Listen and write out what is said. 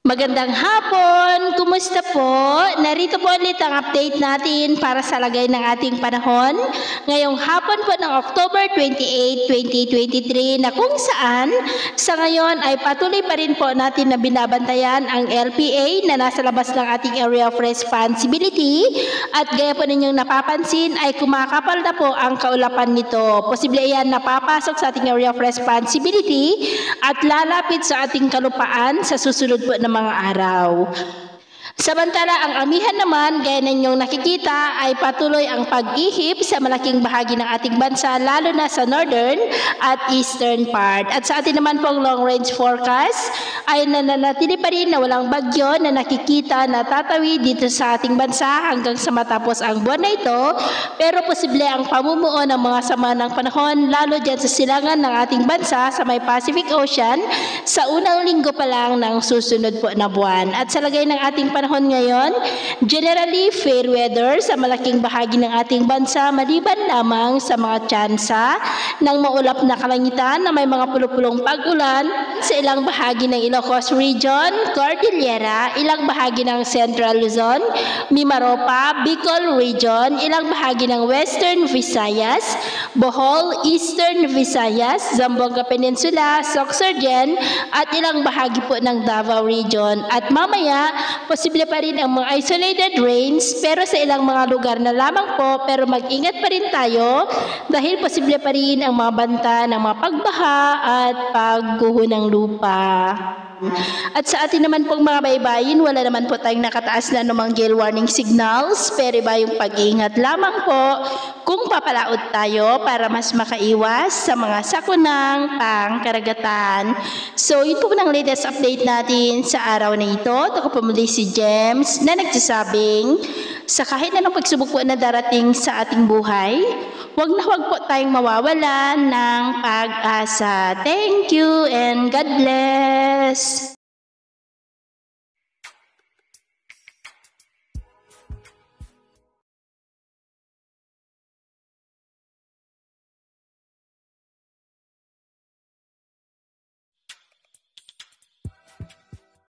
Magandang hapon! Kumusta po? Narito po ulit ang update natin para sa lagay ng ating panahon ngayong hapon po ng October 28, 2023 na kung saan sa ngayon ay patuloy pa rin po natin na binabantayan ang LPA na nasa labas ng ating area of responsibility at gaya po ninyong napapansin ay kumakapal na po ang kaulapan nito. Posible yan napapasok sa ating area of responsibility at lalapit sa ating kalupaan sa susunod po ng mga araw. Samantala, ang amihan naman, gaya ninyong nakikita, ay patuloy ang pag-ihip sa malaking bahagi ng ating bansa, lalo na sa northern at eastern part. At sa atin naman pong long-range forecast, ay nananatili pa rin na walang bagyo na nakikita na tatawid dito sa ating bansa hanggang sa matapos ang buwan na ito. Pero posible ang pamumuo ng mga sama ng panahon, lalo dyan sa silangan ng ating bansa sa may Pacific Ocean, sa unang linggo pa lang ng susunod po na buwan. At sa lagay ng ating panahon ngayon, generally fair weather sa malaking bahagi ng ating bansa maliban lamang sa mga tsansa ng maulap na kalangitan na may mga pulupulong pag-ulan sa ilang bahagi ng Ilocos Region, Cordillera, ilang bahagi ng Central Luzon, Mimaropa, Bicol Region, ilang bahagi ng Western Visayas, Bohol, Eastern Visayas, Zamboanga Peninsula, Sorsogon at ilang bahagi po ng Davao Region. At mamaya, posible pa rin ang mga isolated rains pero sa ilang mga lugar na lamang po, pero mag-ingat pa rin tayo dahil posible pa rin ang mga banta ng mga pagbaha at pagguho ng lupa. At sa atin naman pong mga baybayin, wala naman po tayong nakataas na anumang gale warning signals, pero iba yung pag-iingat lamang po kung papalaot tayo para mas makaiwas sa mga sakunang pangkaragatan. So, yun po ng latest update natin sa araw na ito. Ako po muli si James na nagsasabing sa kahit anong pagsubok po na darating sa ating buhay, huwag po tayong mawawalan ng pag-asa. Thank you and God bless!